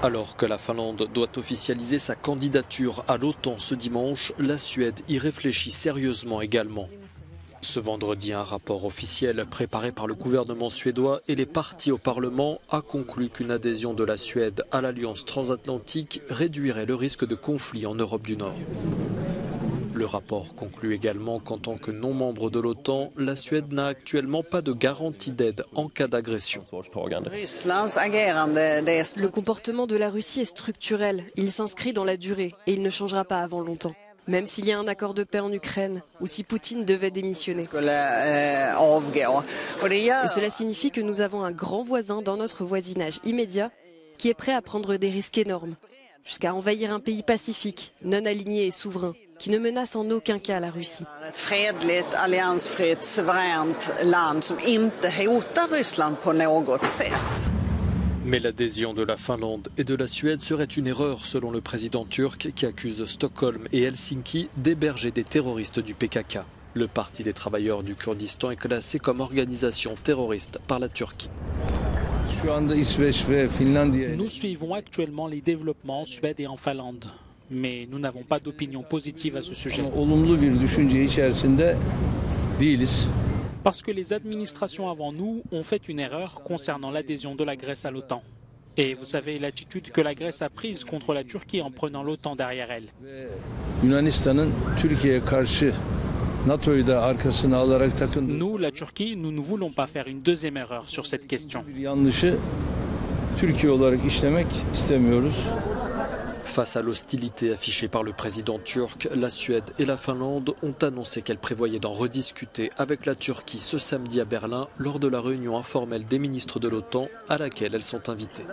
Alors que la Finlande doit officialiser sa candidature à l'OTAN ce dimanche, la Suède y réfléchit sérieusement également. Ce vendredi, un rapport officiel préparé par le gouvernement suédois et les partis au Parlement a conclu qu'une adhésion de la Suède à l'Alliance transatlantique réduirait le risque de conflit en Europe du Nord. Le rapport conclut également qu'en tant que non-membre de l'OTAN, la Suède n'a actuellement pas de garantie d'aide en cas d'agression. Le comportement de la Russie est structurel, il s'inscrit dans la durée et il ne changera pas avant longtemps. Même s'il y a un accord de paix en Ukraine ou si Poutine devait démissionner. Et cela signifie que nous avons un grand voisin dans notre voisinage immédiat qui est prêt à prendre des risques énormes, jusqu'à envahir un pays pacifique, non aligné et souverain, qui ne menace en aucun cas la Russie. Mais l'adhésion de la Finlande et de la Suède serait une erreur selon le président turc qui accuse Stockholm et Helsinki d'héberger des terroristes du PKK. Le Parti des travailleurs du Kurdistan est classé comme organisation terroriste par la Turquie. Nous suivons actuellement les développements en Suède et en Finlande, mais nous n'avons pas d'opinion positive à ce sujet. Parce que les administrations avant nous ont fait une erreur concernant l'adhésion de la Grèce à l'OTAN. Et vous savez l'attitude que la Grèce a prise contre la Turquie en prenant l'OTAN derrière elle. Nous, la Turquie, nous ne voulons pas faire une deuxième erreur sur cette question. Face à l'hostilité affichée par le président turc, la Suède et la Finlande ont annoncé qu'elles prévoyaient d'en rediscuter avec la Turquie ce samedi à Berlin lors de la réunion informelle des ministres de l'OTAN à laquelle elles sont invitées.